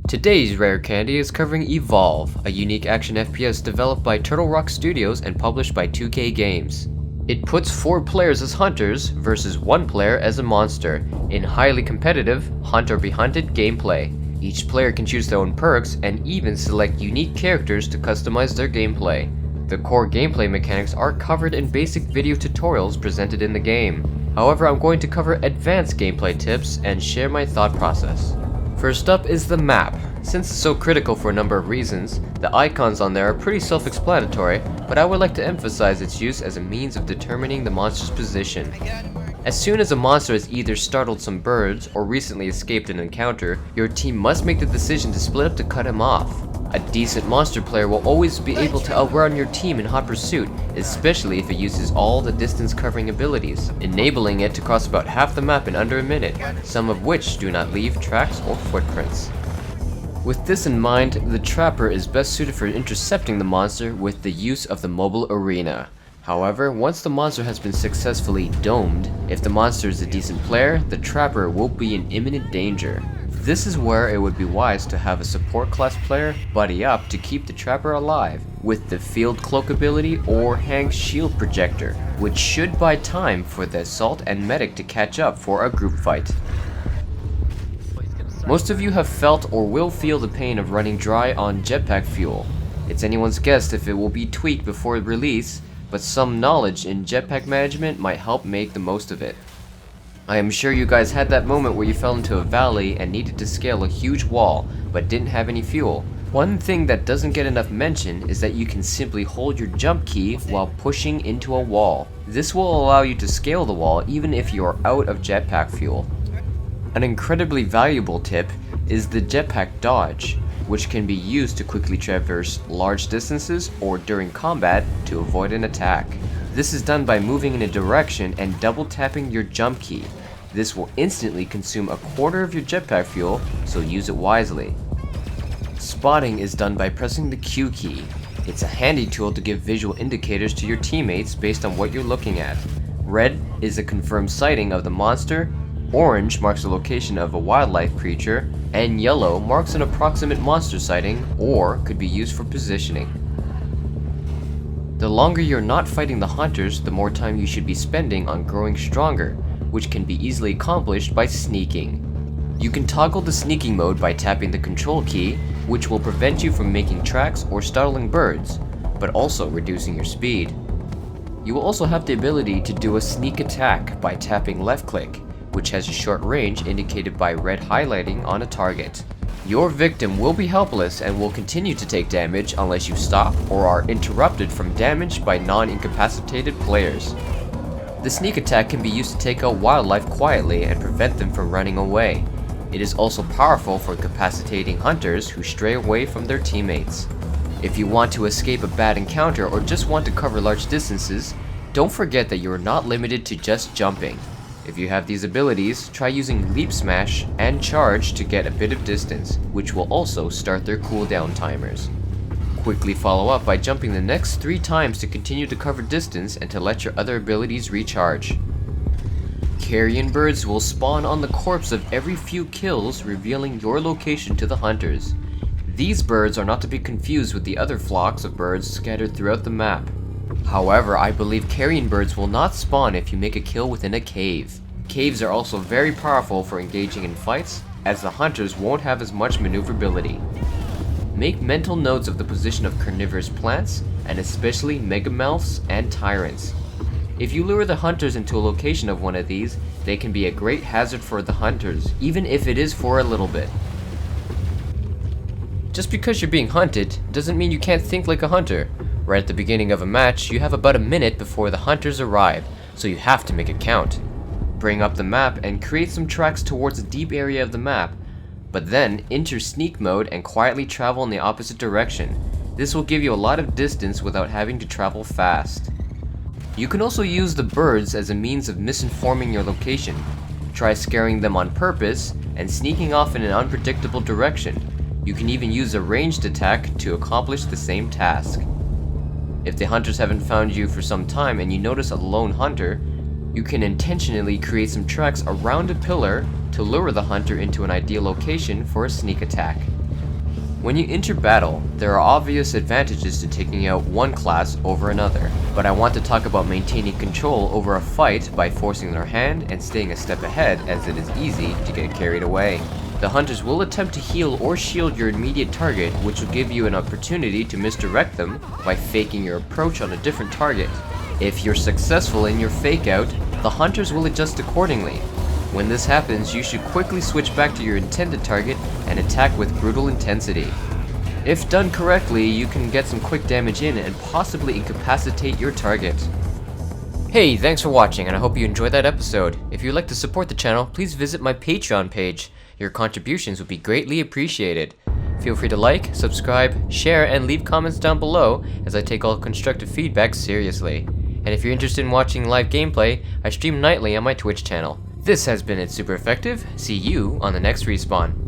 Today's Rare Candy is covering Evolve, a unique action FPS developed by Turtle Rock Studios and published by 2K Games. It puts 4 players as hunters versus 1 player as a monster in highly competitive hunt or be hunted gameplay. Each player can choose their own perks and even select unique characters to customize their gameplay. The core gameplay mechanics are covered in basic video tutorials presented in the game. However, I'm going to cover advanced gameplay tips and share my thought process. First up is the map. Since it's so critical for a number of reasons, the icons on there are pretty self-explanatory, but I would like to emphasize its use as a means of determining the monster's position. As soon as a monster has either startled some birds or recently escaped an encounter, your team must make the decision to split up to cut him off. A decent monster player will always be able to outrun your team in hot pursuit, especially if it uses all the distance covering abilities, enabling it to cross about half the map in under a minute, some of which do not leave tracks or footprints. With this in mind, the Trapper is best suited for intercepting the monster with the use of the mobile arena. However, once the monster has been successfully domed, if the monster is a decent player, the Trapper will be in imminent danger. This is where it would be wise to have a support class player buddy up to keep the Trapper alive with the Field Cloak ability or Hank's Shield Projector, which should buy time for the Assault and Medic to catch up for a group fight. Most of you have felt or will feel the pain of running dry on jetpack fuel. It's anyone's guess if it will be tweaked before release, but some knowledge in jetpack management might help make the most of it. I am sure you guys had that moment where you fell into a valley and needed to scale a huge wall, but didn't have any fuel. One thing that doesn't get enough mention is that you can simply hold your jump key while pushing into a wall. This will allow you to scale the wall even if you are out of jetpack fuel. An incredibly valuable tip is the jetpack dodge, which can be used to quickly traverse large distances or during combat to avoid an attack. This is done by moving in a direction and double tapping your jump key. This will instantly consume a quarter of your jetpack fuel, so use it wisely. Spotting is done by pressing the Q key. It's a handy tool to give visual indicators to your teammates based on what you're looking at. Red is a confirmed sighting of the monster, orange marks the location of a wildlife creature, and yellow marks an approximate monster sighting or could be used for positioning. The longer you're not fighting the hunters, the more time you should be spending on growing stronger, which can be easily accomplished by sneaking. You can toggle the sneaking mode by tapping the control key, which will prevent you from making tracks or startling birds, but also reducing your speed. You will also have the ability to do a sneak attack by tapping left click, which has a short range indicated by red highlighting on a target. Your victim will be helpless and will continue to take damage unless you stop or are interrupted from damage by non-incapacitated players. The sneak attack can be used to take out wildlife quietly and prevent them from running away. It is also powerful for incapacitating hunters who stray away from their teammates. If you want to escape a bad encounter or just want to cover large distances, don't forget that you are not limited to just jumping. If you have these abilities, try using Leap Smash and Charge to get a bit of distance, which will also start their cooldown timers. Quickly follow up by jumping the next 3 times to continue to cover distance and to let your other abilities recharge. Carrion birds will spawn on the corpse of every few kills, revealing your location to the hunters. These birds are not to be confused with the other flocks of birds scattered throughout the map. However, I believe carrion birds will not spawn if you make a kill within a cave. Caves are also very powerful for engaging in fights, as the hunters won't have as much maneuverability. Make mental notes of the position of carnivorous plants, and especially megamelfs and tyrants. If you lure the hunters into a location of one of these, they can be a great hazard for the hunters, even if it is for a little bit. Just because you're being hunted doesn't mean you can't think like a hunter. Right at the beginning of a match, you have about a minute before the hunters arrive, so you have to make it count. Bring up the map and create some tracks towards a deep area of the map, but then enter sneak mode and quietly travel in the opposite direction. This will give you a lot of distance without having to travel fast. You can also use the birds as a means of misinforming your location. Try scaring them on purpose and sneaking off in an unpredictable direction. You can even use a ranged attack to accomplish the same task. If the hunters haven't found you for some time and you notice a lone hunter, you can intentionally create some tracks around a pillar to lure the hunter into an ideal location for a sneak attack. When you enter battle, there are obvious advantages to taking out one class over another, but I want to talk about maintaining control over a fight by forcing their hand and staying a step ahead, as it is easy to get carried away. The hunters will attempt to heal or shield your immediate target, which will give you an opportunity to misdirect them by faking your approach on a different target. If you're successful in your fake out, the hunters will adjust accordingly. When this happens, you should quickly switch back to your intended target and attack with brutal intensity. If done correctly, you can get some quick damage in and possibly incapacitate your target. Hey, thanks for watching, and I hope you enjoyed that episode. If you'd like to support the channel, please visit my Patreon page. Your contributions would be greatly appreciated. Feel free to like, subscribe, share, and leave comments down below, as I take all constructive feedback seriously. And if you're interested in watching live gameplay, I stream nightly on my Twitch channel. This has been It's Super Effective. See you on the next respawn.